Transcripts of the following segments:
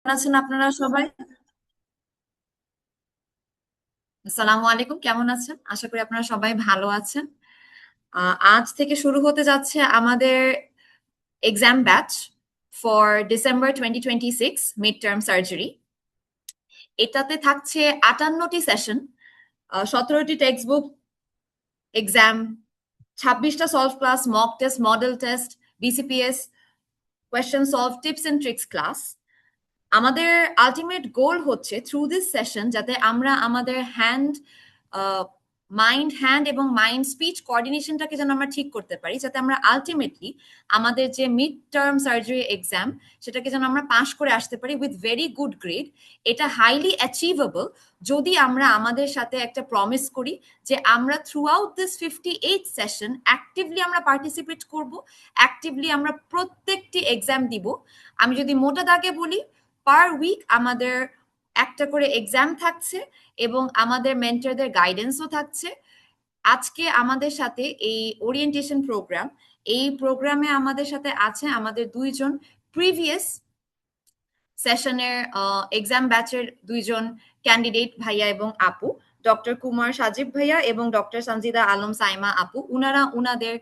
আছেন আপনারা সবাই? আসসালামু আলাইকুম, কেমন আছেন? আশা করি আপনারা সবাই ভালো আছেন। আজ থেকে শুরু হতে যাচ্ছে আমাদের exam batch for December 2026 mid term surgery. এটাতে থাকছে 58টি সেশন, 17টি টেক্সট বুক এক্সাম, 26টা solve class, mock test, model test, BCPS, question solve, tips and tricks class. আমাদের আলটিমেট গোল হচ্ছে থ্রু দিস সেশন যাতে আমরা আমাদের হ্যান্ড এবং মাইন্ড স্পিচ কোঅর্ডিনেশনটাকে যেন আমরা ঠিক করতে পারি, যাতে আমরা আলটিমেটলি আমাদের যে মিড টার্ম সার্জারি এক্সাম সেটাকে যেন আমরা পাশ করে আসতে পারি উইথ ভেরি গুড গ্রেড। এটা হাইলি অ্যাচিভেবল যদি আমরা আমাদের সাথে একটা প্রমিস করি যে আমরা through out this 58 session actively আমরা পার্টিসিপেট করব, অ্যাক্টিভলি আমরা প্রত্যেকটি এক্সাম দিব। আমি যদি মোটা দাগে বলি, পার উইক আমাদের একটা করে এক্সাম থাকছে এবং আমাদের মেন্টরদের গাইডেন্সও থাকছে। আজকে আমাদের সাথে এই ওরিয়েন্টেশন প্রোগ্রাম, এই প্রোগ্রামে আমাদের সাথে আছে আমাদের দুইজন প্রিভিয়াস সেশনের এক্সাম ব্যাচের দুইজন ক্যান্ডিডেট ভাইয়া এবং আপু, ডক্টর কুমার সাজিব ভাইয়া এবং ডক্টর সঞ্জিদা আলম সাইমা আপু। উনারা উনাদের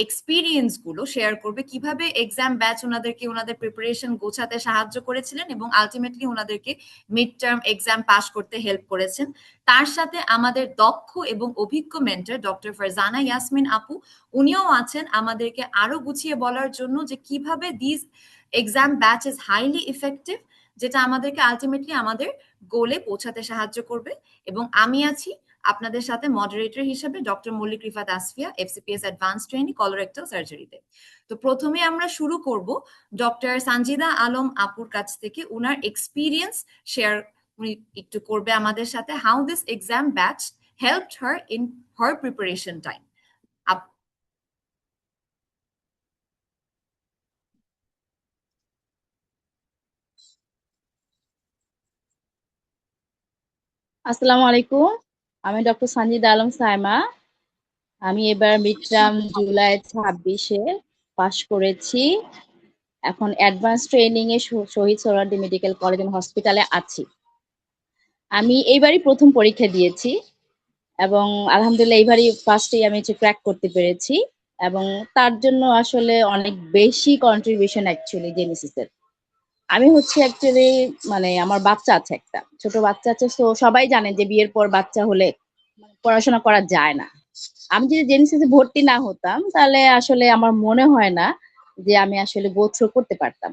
এক্সপিরিয়েন্স গুলো শেয়ার করবে, কিভাবে এক্সাম ব্যাচ ওনাদেরকে ওনাদের প্রিপারেশন গোছাতে সাহায্য করেছিলেন এবং আলটিমেটলি ওনাদেরকে মিড টার্ম এক্সাম পাস করতে হেল্প করেছেন। তার সাথে আমাদের দক্ষ এবং অভিজ্ঞ মেন্টর ডক্টর ফারজানা ইয়াসমিন আপু, উনিও আছেন আমাদেরকে আরো গুছিয়ে বলার জন্য যে কিভাবে this exam batch is highly effective, যেটা আমাদেরকে আলটিমেটলি আমাদের গোলে পৌঁছাতে সাহায্য করবে। এবং আমি আছি আপনাদের সাথে মডারেটর হিসেবে, doctor Mallick Rifat Asfia, FCPS advance trainee colorectal সার্জারিতে। তো প্রথমে আমরা শুরু করব ডক্টর সানজিদা আলম আপুর কাছ থেকে। উনার এক্সপিরিয়েন্স শেয়ার উনি একটু করবে আমাদের সাথে, how this exam batch helped her in her preparation time. আসসালামু আলাইকুম। আমি ডক্টর সঞ্জিদা আলম সাইমা। আমি এবার মিডটার্ম জুলাই 26-এ পাশ করেছি। এখন অ্যাডভান্স ট্রেনিং এ Shaheed Suhrawardy medical college and হসপিটালে আছি। আমি এইবারই প্রথম পরীক্ষা দিয়েছি এবং আলহামদুলিল্লাহ এইবারই ফার্স্টেই আমি ক্র্যাক করতে পেরেছি, এবং তার জন্য আসলে অনেক বেশি কন্ট্রিবিউশন অ্যাকচুয়ালি জেনেসিসের। আমি হচ্ছে অ্যাকচুয়ালি মানে আমার বাচ্চা আছে, একটা ছোট বাচ্চা আছে। তো সবাই জানে যে বিয়ের পর বাচ্চা হলে পড়াশোনা করা যায় না। আমি যদি জেনেসিসে ভর্তি না হতাম তাহলে আসলে আমার মনে হয় না যে আমি আসলে গো থ্রু করতে পারতাম।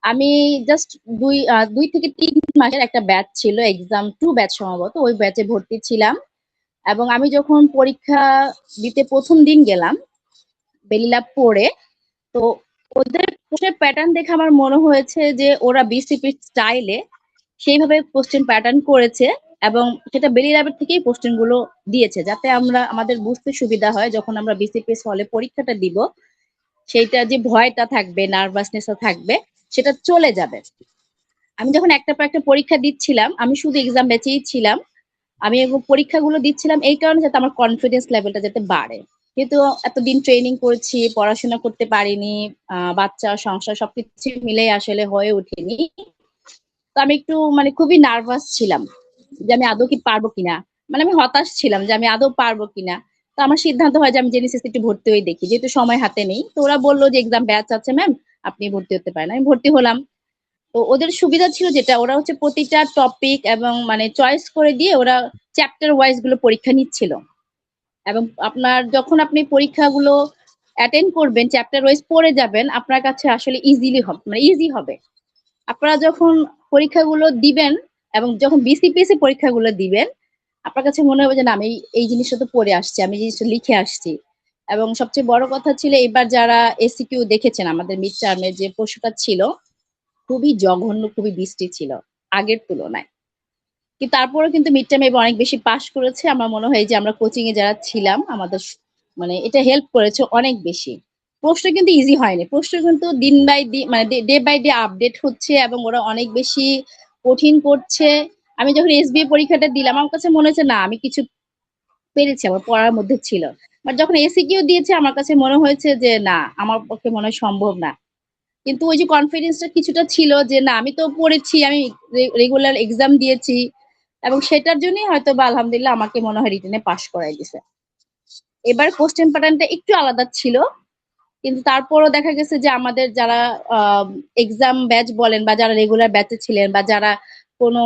আমি জাস্ট 2 থেকে 3 মাসের একটা ব্যাচ ছিল, এক্সাম 2 ব্যাচ সম্ভবত, ওই ব্যাচে ভর্তি ছিলাম। এবং আমি যখন পরীক্ষা দিতে প্রথম দিন গেলাম বেলিলাভ পড়ে, তো ওদের কোশ্চেন প্যাটার্ন দেখে আমার মনে হয়েছে যে ওরা বিসিপি স্টাইলে সেইভাবে কোশ্চেন প্যাটার্ন করেছে, এবং সেটা বেলি ল্যাবের থেকেই কোশ্চেন গুলো দিয়েছে, যাতে আমরা আমাদের বুঝতে সুবিধা হয় যখন আমরা বিসিপিএস হলে পরীক্ষাটা দিব। সেইটা যে ভয়টা থাকবে, নার্ভাসনেসও থাকবে, সেটা চলে যাবে। আমি যখন একটা পর একটা পরীক্ষা দিচ্ছিলাম, আমি শুধু এক্সাম ব্যাচেই ছিলাম। আমি পরীক্ষাগুলো দিচ্ছিলাম এই কারণে যাতে আমার কনফিডেন্স লেভেলটা যাতে বাড়ে। কিন্তু এতদিন ট্রেনিং করেছি, পড়াশোনা করতে পারিনি, বাচ্চা সংসার সবকিছু মিলে আসলে হয়ে ওঠেনি। তো আমি একটু মানে খুবই নার্ভাস ছিলাম যে আমি আদৌ কি পারবো কিনা। মানে আমি হতাশ ছিলাম যে আমি আদৌ পারবো কিনা। তো আমার সিদ্ধান্ত হয় যে আমি জেনেসিস একটু ভর্তি হয়ে দেখি, যেহেতু সময় হাতে নেই। তো ওরা বললো যে এক্সাম ব্যাচ আছে ম্যাম, আপনি ভর্তি হতে পারেন। আমি ভর্তি হলাম। তো ওদের সুবিধা ছিল যেটা, ওরা হচ্ছে প্রতিটা টপিক এবং মানে চয়েস করে দিয়ে ওরা চ্যাপ্টার ওয়াইজ গুলো পরীক্ষা নিচ্ছিল। এবং আপনার যখন আপনি পরীক্ষাগুলো অ্যাটেন্ড করবেন, চ্যাপ্টার ওয়াইজ পড়ে যাবেন, আপনার কাছে আসলে ইজিলি হবে, মানে ইজি হবে। আপনারা যখন পরীক্ষাগুলো দিবেন এবং যখন বিসিপিএস এ পরীক্ষাগুলো দিবেন, আপনার কাছে মনে হবে যে না, আমি এই জিনিসটা তো পড়ে আসছি, আমি এই জিনিসটা লিখে আসছি। এবং সবচেয়ে বড় কথা ছিল, এবার যারা এসিকিউ দেখেছেন আমাদের মিড টার্মের যে প্রশ্নটা ছিল, খুবই জঘন্য, খুবই বৃষ্টি ছিল আগের তুলনায়। কিন্তু তারপরেও কিন্তু মিড টার্মে এবার অনেক বেশি পাস করেছে। আমার মনে হয় যে আমরা কোচিং এ যারা ছিলাম আমাদের মানে এটা হেল্প করেছে অনেক বেশি। প্রশ্ন কিন্তু ইজি হয়নি, প্রশ্ন কিন্তু দিন বাই দিন মানে ডে বাই ডে আপডেট হচ্ছে, এবং ওরা অনেক বেশি কঠিন করছে। আমি যখন এসবিএ পরীক্ষাটা দিলাম, আমার কাছে মনে হচ্ছে না আমি কিছু পেরেছি, আমার পড়ার মধ্যে ছিল। বাট যখন এসিকিউ দিয়েছে, আমার কাছে মনে হয়েছে যে না, আমার পক্ষে মনে হয় সম্ভব না। কিন্তু ওই যে কনফিডেন্সটা কিছুটা ছিল যে না আমি তো পড়েছি, আমি রেগুলার এক্সাম দিয়েছি, এবং সেটার জন্যই হয়তো বা আলহামদুলিল্লাহ আমাকে মনে হয় রিটেনে পাশ করাই দিছে। এবার কোশ্চেন প্যাটার্নটা একটু আলাদা ছিল, কিন্তু তারপরও দেখা গেছে যে আমাদের যারা এক্সাম ব্যাচ বলেন বা যারা রেগুলার ব্যাচে ছিলেন বা যারা কোনো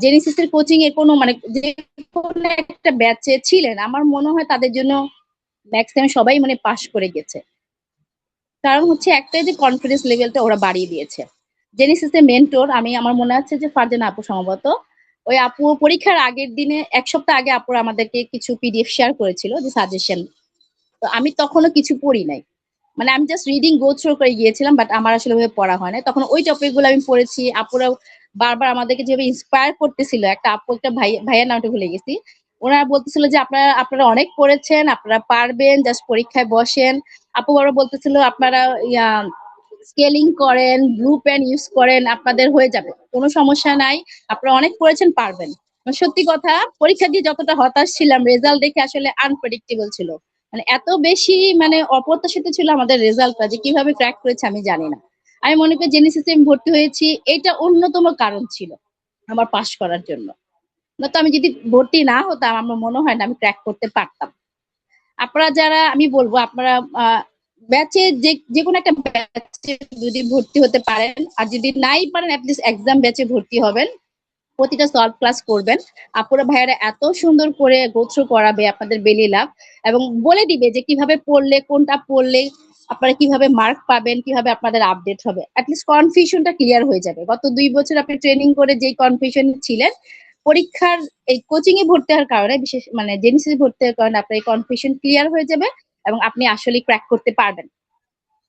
জেনেসিস এর কোচিং এ কোনো মানে যে কোনো একটা ব্যাচে ছিলেন, আমার মনে হয় তাদের জন্য ম্যাক্সিমাম সবাই মানে পাশ করে গেছে। কারণ হচ্ছে একটাই যে কনফিডেন্স লেভেলটা ওরা বাড়িয়ে দিয়েছে। জেনেসিস এর মেন্টর আমি আমার মনে আছে যে ফারজানা আপু সম্ভবত, ওই আপু পরীক্ষার আগের দিনে 1 সপ্তাহ আগে আপু আমাদেরকে কিছু পিডিএফ শেয়ার করেছিল যে সাজেশন। তো আমি তখনও কিছু পড়ি নাই, মানে আমি জাস্ট রিডিং গো থ্রু করে গিয়েছিলাম, বাট আমার আসলে ওইভাবে পড়া হয় না। তখন ওই টপিক গুলো আমি পড়েছি, আপুরা বারবার আমাদেরকে যেভাবে ইন্সপায়ার করতেছিল, একটা আপু একটা ভাইয়ের নামটা ভুলে গেছি, ওনারা বলতেছিল যে আপনারা আপনারা অনেক পড়েছেন, আপনারা পারবেন, জাস্ট পরীক্ষায় বসেন। আপু বারবার বলতেছিল আপনারা ইয়া স্কেলিং করেন, ব্লু পেন ইউজ করেন, আপনাদের হয়ে যাবে, কোনো সমস্যা নাই, আপনারা অনেক পড়েছেন, পারবেন। মানে সত্যি কথা, পরীক্ষা দিয়ে যতটা হতাশ ছিলাম, রেজাল্ট দেখে আসলে আনপ্রেডিক্টেবল ছিল। মানে এত বেশি মানে অপ্রত্যাশিত ছিল আমাদের রেজাল্টটা, যে কিভাবে ক্র্যাক করেছে আমি জানি না। আমি মনে করি জেনেসিসে আমি ভর্তি হয়েছি, এটা অন্যতম কারণ ছিল আমার পাশ করার জন্য। না তো আমি যদি ভর্তি না হতাম, আমার মনে হয় না আমি ক্র্যাক করতে পারতাম। আপনারা যারা, আমি বলবো আপনারা ব্যাচে যে যে কোনো একটা ব্যাচে যদি ভর্তি হতে পারেন, আর যদি নাই পারেন অ্যাটলিস্ট এক্সাম ব্যাচে ভর্তি হবেন, প্রতিটা সলভ ক্লাস করবেন। আপুরা ভাইয়ারা এত সুন্দর করে গো থ্রু করাবে আপনাদের বেলি লাভ, এবং বলে দিবে যে কিভাবে পড়লে, কোনটা পড়লে আপনারা কিভাবে মার্ক পাবেন, কিভাবে আপনাদের আপডেট হবে, অ্যাটলিস্ট কনফিউশনটা ক্লিয়ার হয়ে যাবে। গত 2 বছর আপনি ট্রেনিং করে যেই কনফিউশন ছিলেন, পরীক্ষার এই কোচিং এ ভর্তি হওয়ার কারণে, বিশেষ মানে জেনেসিস ভর্তি হওয়ার কারণে আপনার এই কনফিউশন ক্লিয়ার হয়ে যাবে, এবং আপনি আসলে ক্র্যাক করতে পারবেন।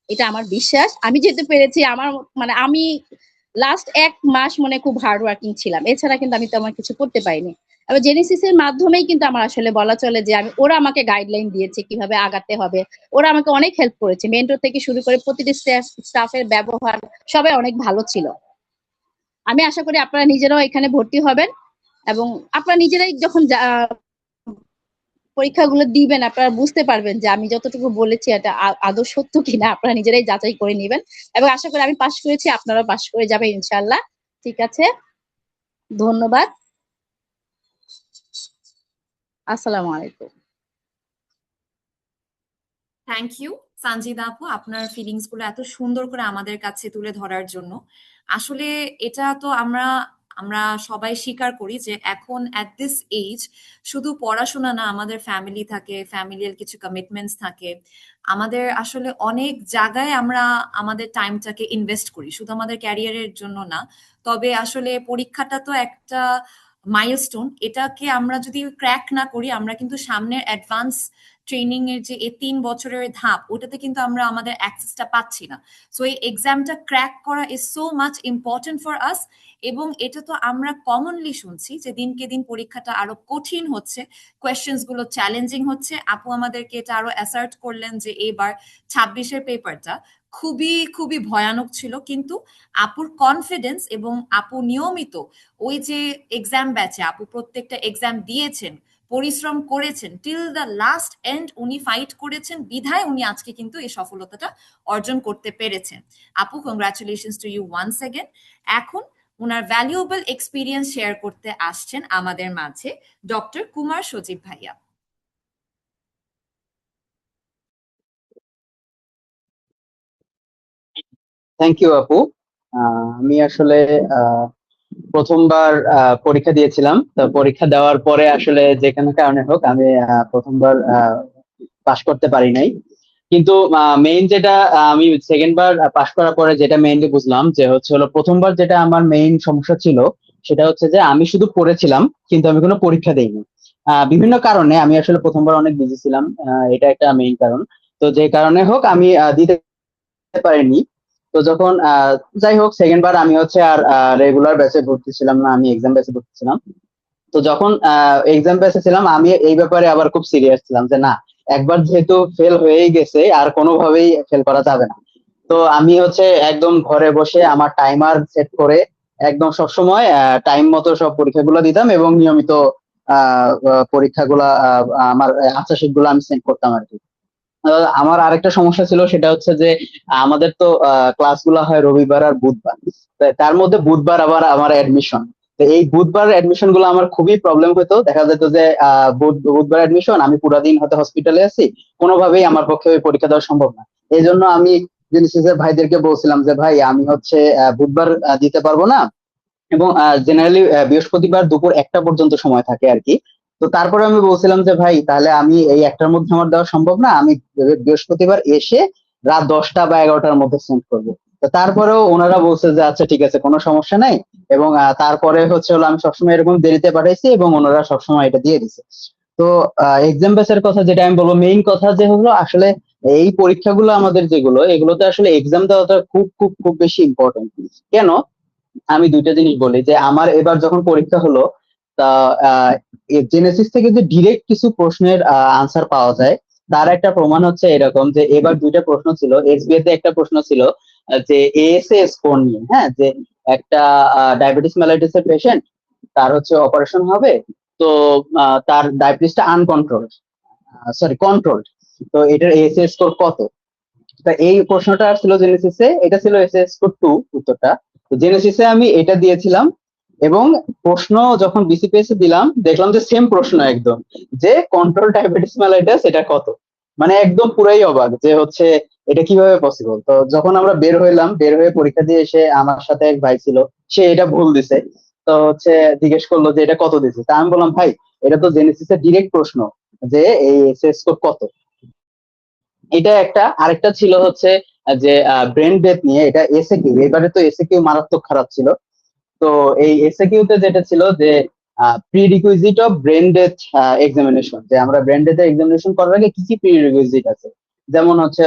এটা আমার বিশ্বাস। আমি যেহেতু পেরেছি, আমার মানে আমি লাস্ট 1 মাস মনে খুব হার্ড ওয়ার্কিং ছিলাম, এছাড়া কিন্তু আমি তেমন কিছু করতে পারিনি। এবার জেনেসিস এর মাধ্যমেই কিন্তু আমার আসলে বলা চলে যে আমি, ওরা আমাকে গাইডলাইন দিয়েছে কিভাবে আগাতে হবে, ওরা আমাকে অনেক হেল্প করেছে, মেন্টর থেকে শুরু করে প্রতিটি স্টাফের ব্যবহার সবাই অনেক ভালো ছিল। আমি আশা করি আপনারা নিজেরাও এখানে ভর্তি হবেন, এবং আপনারা নিজেরাই যখন পরীক্ষাগুলো দিবেন, আপনারা বুঝতে পারবেন যে আমি যতটুকু বলেছি এটা আদৌ সত্য কিনা, আপনারা নিজেরাই যাচাই করে নেবেন। এবং আশা করি আমি পাশ করেছি, আপনারাও পাশ করে যাবেন ইনশাআল্লাহ। ঠিক আছে, ধন্যবাদ। আসসালামু আলাইকুম। থ্যাংক ইউ সানজিদা আপু, আপনার ফিলিংস গুলো এত সুন্দর করে আমাদের কাছে তুলে ধরার জন্য। আসলে এটা তো আমরা আমরা সবাই স্বীকার করি যে এখন অ্যাট দিস এজ শুধু পড়াশোনা না, আমাদের ফ্যামিলি থাকে, ফ্যামিলির কিছু কমিটমেন্টস থাকে, আমাদের আসলে অনেক জায়গায় আমরা আমাদের টাইমটাকে ইনভেস্ট করি, শুধু আমাদের ক্যারিয়ারের জন্য না। তবে আসলে পরীক্ষাটা তো একটা মাইলস্টোন, এটাকে আমরা যদি ক্র্যাক না করি, আমরা কিন্তু সামনের অ্যাডভান্স ট্রেনিং এর যে এই 3 বছরের ধাপ, ওটাতে কিন্তু আমরা আমাদের অ্যাক্সেসটা পাচ্ছি না। সো এই এক্সামটা ক্র্যাক করা is so much important for us. এবং এটা তো আমরা কমনলি শুনছি যে দিনকে দিন পরীক্ষাটা আরো কঠিন হচ্ছে, কোয়েশ্চেন্স গুলো চ্যালেঞ্জিং হচ্ছে। আপু আমাদেরকে এটা আরো অ্যাসার্ট করলেন যে এবার 26-এর পেপারটা খুবই খুবই ভয়ানক ছিল, কিন্তু আপুর কনফিডেন্স এবং আপু নিয়মিত ওই যে এক্সাম ব্যাচে আপু প্রত্যেকটা এক্সাম দিয়েছেন, পরিশ্রম করেছেন, টিল দ্য লাস্ট এন্ড উনি ফাইট করেছেন, বিধায় উনি আজকে কিন্তু এই সফলতাটা অর্জন করতে পেরেছেন। আপু, congratulations to you once again. এখন ওনার ভ্যালুয়েবল এক্সপিরিয়েন্স শেয়ার করতে আসছেন আমাদের মাঝে ডক্টর কুমার সজীব ভাইয়া। থ্যাংক ইউ আপু। আমি আসলে আহ, প্রথমবার পরীক্ষা দিয়েছিলাম। তো পরীক্ষা দেওয়ার পরে আসলে যে কোনো কারণে হোক আমি প্রথমবার পাশ করতে পারি নাই। কিন্তু মেইন যেটা আমি সেকেন্ড বার পাশ করার পরে যেটা মেইনলি বুঝলাম যে হচ্ছে হলো, প্রথমবার যেটা আমার মেইন সমস্যা ছিল সেটা হচ্ছে যে আমি শুধু পড়েছিলাম কিন্তু আমি কোনো পরীক্ষা দেইনি। বিভিন্ন কারণে আমি আসলে প্রথমবার অনেক বিজি ছিলাম, এটা একটা মেইন কারণ। তো যে কারণে হোক আমি দিতে পারিনি। তো যখন যাই হোক সেকেন্ড বার আমি হচ্ছে আর রেগুলার ব্যাচে ভর্তি ছিলাম না, আমি এক্সাম ব্যাচে ভর্তি ছিলাম। তো যখন এক্সাম ব্যাচে ছিলাম আমি এই ব্যাপারে আবার খুব সিরিয়াস ছিলাম যে না, একবার যেহেতু ফেল হয়েই গেছে আর কোনোভাবেই ফেল করা যাবে না। তো আমি হচ্ছে একদম ঘরে বসে আমার টাইমার সেট করে একদম সবসময় টাইম মতো সব পরীক্ষাগুলো দিতাম, এবং নিয়মিত পরীক্ষাগুলা আমার আনসার শিট গুলো আমি সেন্ড করতাম আর কি। আমার আরেকটা সমস্যা ছিল, সেটা হচ্ছে যে আমাদের তো ক্লাসগুলো হয় রবিবার আর বুধবার। তার মধ্যে বুধবার আবার আমার অ্যাডমিশন। তো এই বুধবার অ্যাডমিশন গুলো আমার খুবই প্রবলেম হতো। দেখা যেত যে বুধবার অ্যাডমিশন, আমি পুরা দিন হয়তো হসপিটালে আছি, কোনোভাবেই আমার পক্ষে ওই পরীক্ষা দেওয়া সম্ভব না। এই জন্য আমি জেনেসিসের ভাইদেরকে বলছিলাম যে ভাই আমি হচ্ছে বুধবার দিতে পারবো না, এবং জেনারেলি বৃহস্পতিবার দুপুর 1টা পর্যন্ত সময় থাকে আর কি। তো তারপরে আমি বলছিলাম যে ভাই তাহলে আমি এই 1টার মধ্যে আমার দেওয়া সম্ভব না, আমি বৃহস্পতিবার এসে রাত 10টা বা 11টার মধ্যে সেন্ড করবো। তো তারপরেও ওনারা বলছে যে আচ্ছা ঠিক আছে, কোনো সমস্যা নাই। এবং তারপরে হচ্ছে হলো আমি সবসময় এরকম দেরিতে পাঠাইছি এবং ওনারা সবসময় এটা দিয়ে দিছে। তো এক্সাম বেসের কথা যেটা আমি বলবো, মেইন কথা যে হলো আসলে এই পরীক্ষাগুলো আমাদের যেগুলো, এগুলোতে আসলে এক্সাম দেওয়াটা খুব খুব খুব বেশি ইম্পর্টেন্ট। কেন? আমি দুইটা জিনিস বলি যে আমার এবার যখন পরীক্ষা হলো, তা জেনেসিস থেকে যে ডিরেক্ট কিছু প্রশ্নের আনসার পাওয়া যায়, তার একটা প্রমাণ হচ্ছে এরকম যে এবার দুইটা প্রশ্ন ছিল। এসবিআই তে একটা প্রশ্ন ছিল যে এএসএ স্কোর নিয়ে, হ্যাঁ, যে একটা ডায়াবেটিস মেলাইটিস এর পেশেন্ট, তার হচ্ছে অপারেশন হবে। তো তার ডায়াবেটিসটা আনকন্ট্রোল, সরি কন্ট্রোল। তো এটার এএসএ স্কোর কত? তা এই প্রশ্নটা আসছিল জেনেসিসে, এটা ছিল এসএস স্কোর 2 উত্তরটা। তো জেনেসিসে আমি এটা দিয়েছিলাম, এবং প্রশ্ন যখন বিসিপিএস এ দিলাম দেখলাম যে সেম প্রশ্ন একদম, যে কন্ট্রোল ডায়াবেটিস মেলাইটাস এটা কত। মানে একদম পুরাই অবাক যে হচ্ছে এটা কিভাবে পসিবল। তো যখন আমরা বের হইলাম, বের হয়ে পরীক্ষা দিয়ে এসে আমার সাথে এক ভাই ছিল, সে এটা ভুল দিছে। তো হচ্ছে জিজ্ঞেস করলো যে এটা কত দিছে, তা আমি বললাম ভাই এটা তো জেনেসিসের ডিরেক্ট প্রশ্ন, যে এই এসএস স্কোর কত। এটা একটা। আরেকটা ছিল হচ্ছে যে ব্রেন ডেথ নিয়ে, এটা এসএ কিউ, এবারে তো এসএ কিউ মারাত্মক খারাপ ছিল। তো এই এসএ কিউ তে যেটা ছিল যে prerequisite of brain death examination, যে আমরা ব্রেন ডেথ এক্সামিনেশন করার আগে কি কি প্রিরিকুইজিট আছে, যেমন হচ্ছে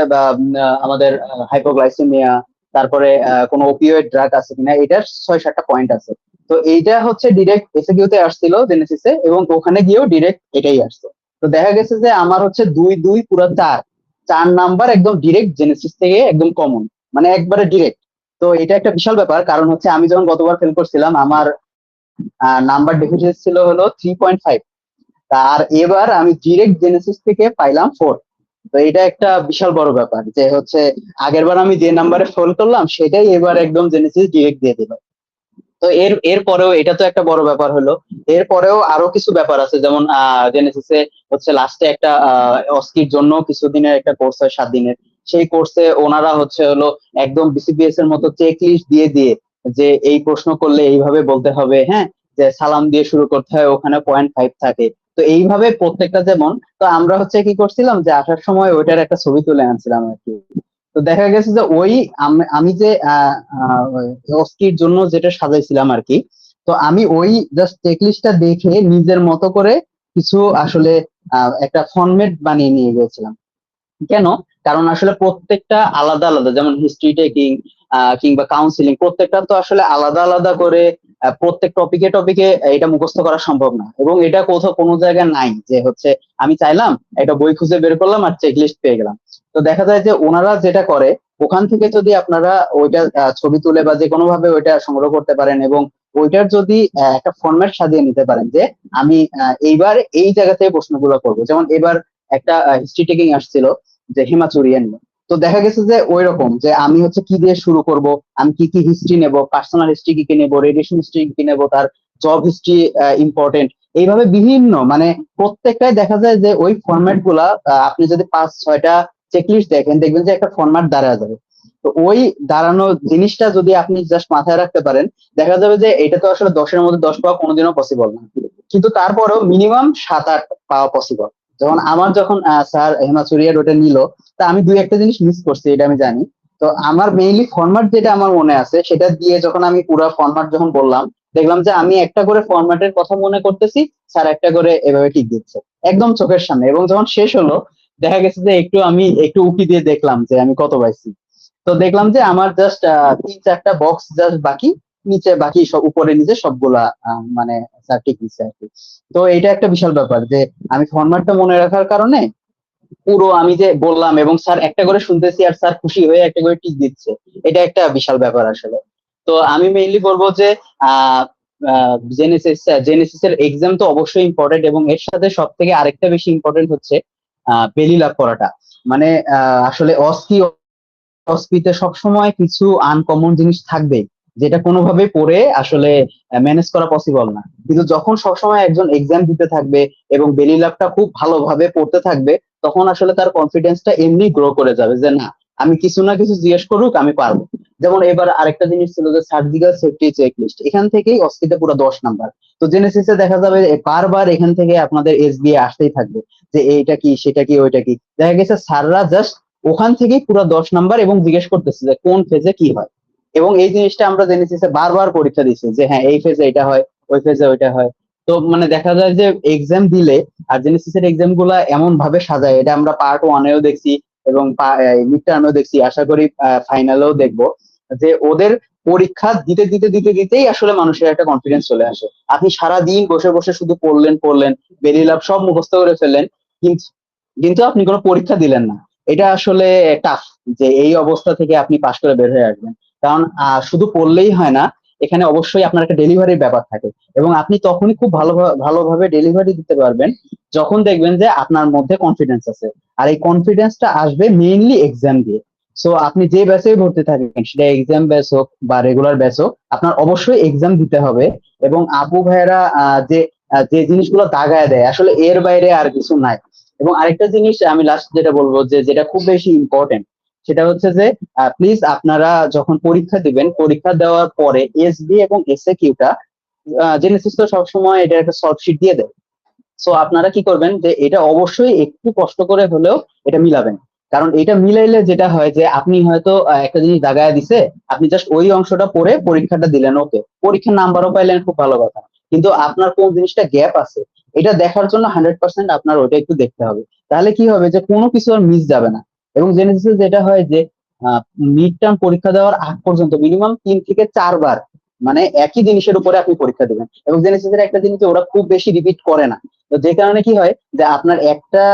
আমাদের হাইপোগ্লাইসেমিয়া, তারপরে কোনো ওপিওয়েড ড্রাগ আছে কিনা, এটার 6-7টা পয়েন্ট আছে। তো এইটা হচ্ছে ডিরেক্ট এসএ কিউ তে আসছিল জেনেসিসে, এবং ওখানে গিয়েও ডিরেক্ট এটাই আসছে। তো দেখা গেছে যে আমার হচ্ছে 2-2 পুরো 4 নাম্বার একদম ডিরেক্ট জেনেসিস থেকে একদম কমন, মানে একবারে ডিরেক্ট। তো এটা একটা বিশাল ব্যাপার, কারণ হচ্ছে আমি যখন গতবার ফেল করছিলাম আমার নাম্বার ডেফিসিট ছিল হলো 3.5, আর এবার আমি ডিরেক্ট জেনেসিস থেকে পাইলাম 4। তো এটা একটা বিশাল বড় ব্যাপার যে হচ্ছে আগের বার আমি যে নাম্বারে ফেল করলাম সেটাই এবার একদম জেনেসিস ডিরেক্ট দিয়ে দিল। তো এর পরেও এটা তো একটা বড় ব্যাপার হলো। এরপরেও আরো কিছু ব্যাপার আছে, যেমন জেনেসিসে হচ্ছে লাস্টে একটা অস্কির জন্য কিছুদিনের একটা কোর্স হয় 7 দিনের। সেই কোর্সে ওনারা হচ্ছে হলো একদম বিসিবিএস এর মতো চেক লিস্ট দিয়ে দিয়ে, যে এই প্রশ্ন করলে এইভাবে বলতে হবে, হ্যাঁ, যে সালাম দিয়ে শুরু করতে হয়, ওখানে 0.5 থাকে। তো এইভাবে প্রত্যেকটা যেমন, তো আমরা হচ্ছে কি করছিলাম যে আসার সময় ওইটার একটা ছবি তুলে আনছিলাম আর কি। তো দেখা গেছে যে ওই আমি যে অস্কির জন্য যেটা সাজাইছিলাম আর কি, তো আমি ওই জাস্ট চেকলিস্টটা দেখে নিজের মতো করে কিছু আসলে একটা ফরম্যাট বানিয়ে নিয়ে গেছিলাম। কেন? কারণ আসলে প্রত্যেকটা আলাদা আলাদা, যেমন হিস্ট্রি টেকিং কিংবা কাউন্সিলিং, প্রত্যেকটা তো আসলে আলাদা আলাদা করে প্রত্যেক টপিকে টপিকে এটা মুখস্থ করা সম্ভব না, এবং এটা কোথাও কোনো জায়গায় নাই যে হচ্ছে আমি চাইলাম একটা বই খুঁজে বের করলাম আর চেকলিস্ট পেয়ে গেলাম। তো দেখা যায় যে ওনারা যেটা করে, ওখান থেকে যদি আপনারা ওইটা ছবি তুলে বা যে কোনো ভাবে ওইটা সংগ্রহ করতে পারেন, এবং ওইটার যদি একটা ফরম্যাট সাজিয়ে নিতে পারেন যে আমি এইবার এই জায়গা থেকে প্রশ্নগুলো করবো, যেমন এবার একটা হিস্ট্রি টেকিং আসছিল যে হিমাচুরিয়ান নিয়ে। তো দেখা গেছে যে ওই রকম যে আমি হচ্ছে কি দিয়ে শুরু করব, আমি কি কি হিস্ট্রি নেব, পার্সোনাল হিস্ট্রি কি কি নেব, রেডিয়েশন হিস্ট্রি কি নেব, তার জব হিস্ট্রি ইম্পর্টেন্ট, এইভাবে বিভিন্ন, মানে প্রত্যেকটাই দেখা যায় যে ওই ফরম্যাট গুলা আপনি যদি 5-6টা চেকলিস্ট দেখেন, দেখবেন যে একটা ফরম্যাট দাঁড়া যাবে। তো ওই দাঁড়ানো জিনিসটা যদি আপনি জাস্ট মাথায় রাখতে পারেন, দেখা যাবে যে এটা তো আসলে 10-এর মধ্যে 10 পাওয়া কোনোদিনও পসিবল না, কিন্তু তারপরেও মিনিমাম 7-8 পাওয়া পসিবল। যখন আমার যখন স্যার হেমাচুরিয়ার ওটা নিল, তা আমি 2-1টা জিনিস মিস করছি, এটা আমি জানি। তো আমার মেইনলি ফরম্যাট যেটা আমার মনে আছে সেটা দিয়ে যখন আমি পুরো ফরম্যাট যখন বললাম, দেখলাম যে আমি একটা করে ফরম্যাটের কথা মনে করতেছি, স্যার একটা করে এভাবে ঠিক দিচ্ছে একদম চোখের সামনে। এবং যখন শেষ হলো দেখা গেছে যে আমি একটু উকি দিয়ে দেখলাম যে আমি কত পাইছি। তো দেখলাম যে আমার জাস্ট 3-4টা বক্স জাস্ট বাকি, নিচে বাকি সব উপরে নিচে সবগুলা মানে স্যার ঠিক দিচ্ছে আর কি। তো এটা একটা বিশাল ব্যাপার যে আমি ফরম্যাটটা মনে রাখার কারণে পুরো আমি যে বললাম, এবং স্যার একটা করে শুনতেছি আর স্যার খুশি হয়ে একটা করে টিক দিচ্ছে, এটা একটা বিশাল ব্যাপার আসলে। তো আমি মেইনলি বলবো যে আহ জেনেসিস এর এক্সাম তো অবশ্যই ইম্পর্টেন্ট, এবং এর সাথে সব থেকে আরেকটা বেশি ইম্পর্টেন্ট হচ্ছে বেলি লাভ করাটা। মানে আসলে অস্পিতে সবসময় কিছু আনকমন জিনিস থাকবে যেটা কোনোভাবে পড়ে আসলে ম্যানেজ করা পসিবল না, কিন্তু যখন সবসময় একজন এক্সাম দিতে থাকবে এবং বেলি লাভটা খুব ভালোভাবে পড়তে থাকবে, তখন আসলে তার কনফিডেন্সটা এমনি গ্রো করে যাবে যে না, আমি কিছু না কিছু জিজ্ঞেস করুক আমি পারবো। যেমন এবার আরেকটা জিনিস ছিল যে সার্জিক্যাল সেফটি চেক লিস্ট, এখান থেকেই অস্কিতে পুরো 10 নাম্বার। তো জেনেসিসে দেখা যাবে বারবার এখান থেকে আপনাদের এসবিআই আসতেই থাকবে যে এইটা কি সেটা কি ওইটা কি, দেখা গেছে স্যাররা জাস্ট ওখান থেকেই পুরো 10 নাম্বার এবং জিজ্ঞেস করতেছে যে কোন ফেজে কি হয়। এবং এই জিনিসটা আমরা জেনেসিসে বারবার পরীক্ষা দিচ্ছি যে হ্যাঁ এই ফেজে এটা হয়, ওই ফেজে ওইটা হয়। তো মানে দেখা যায় যে এক্সাম দিলে, আর জেনেসিসের এক্সাম গুলা এমন ভাবে সাজায়, এটা আমরা পার্ট ওয়ানেও দেখছি এবং মিড টার্মেও দেখছি, আশা করি ফাইনালেও দেখবো, যে ওদের পরীক্ষা দিতে দিতে দিতে দিতেই আসলে মানুষের একটা কনফিডেন্স চলে আসে। আপনি সারা দিন বসে বসে শুধু পড়লেন পড়লেন, বেরিয়ে লাভ সব মুখস্থ করে ফেললেন, কিন্তু কিন্তু আপনি কোনো পরীক্ষা দিলেন না। এটা আসলে টাফ যে এই অবস্থা থেকে আপনি পাশ করে বের হয়ে আসবেন। কারণ শুধু পড়লেই হয় না, এখানে অবশ্যই আপনার একটা ডেলিভারির ব্যাপার থাকে, এবং আপনি তখনই খুব ভালোভাবে ডেলিভারি দিতে পারবেন যখন দেখবেন যে আপনার মধ্যে কনফিডেন্স আছে। আর এই কনফিডেন্সটা আসবে মেইনলি এক্সাম দিয়ে। সো আপনি যে ব্যাচে ভর্তি থাকেন, সেটা এক্সাম ব্যাচ হোক বা রেগুলার ব্যাচ হোক, আপনার অবশ্যই এক্সাম দিতে হবে। এবং আপু ভাইয়েরা যে জিনিসগুলো দাগায় দেয় আসলে এর বাইরে আর কিছু নাই। এবং আরেকটা জিনিস আমি লাস্ট যেটা বলবো, যে যেটা খুব বেশি ইম্পর্টেন্ট, সেটা হচ্ছে যে প্লিজ আপনারা যখন পরীক্ষা দিবেন, পরীক্ষা দেওয়ার পরে এসবি এবং এসএ কিউটা, জেনেসিস তো সবসময় এটা একটা শর্ট শিট দিয়ে দেয়। সো আপনারা কি করবেন যে এটা অবশ্যই একটু কষ্ট করে হলেও এটা মিলাবেন। কারণ এটা মিলাইলে যেটা হয় যে আপনি হয়তো একটা জিনিস দাগায় দিছে, আপনি জাস্ট ওই অংশটা পড়ে পরীক্ষাটা দিলেন, ওকে পরীক্ষার নাম্বারও পাইলেন, খুব ভালো কথা। কিন্তু আপনার কোন জিনিসটা গ্যাপ আছে এটা দেখার জন্য 100% আপনার ওটা একটু দেখতে হবে। তাহলে কি হবে যে কোনো কিছু আর মিস যাবে না। এবং জেনেসিস যেটা হয় যে মিড টার্ম পরীক্ষা দেওয়ার আগ পর্যন্ত মিনিমাম 3 থেকে 4 বার মানে একই জিনিসের উপরে আপনি পরীক্ষা দিবেন। এবং জেনেসিসের একটা জিনিস ওরা খুব বেশি রিপিট করে না। তো যে কারণে কি হয় যে আপনার একটা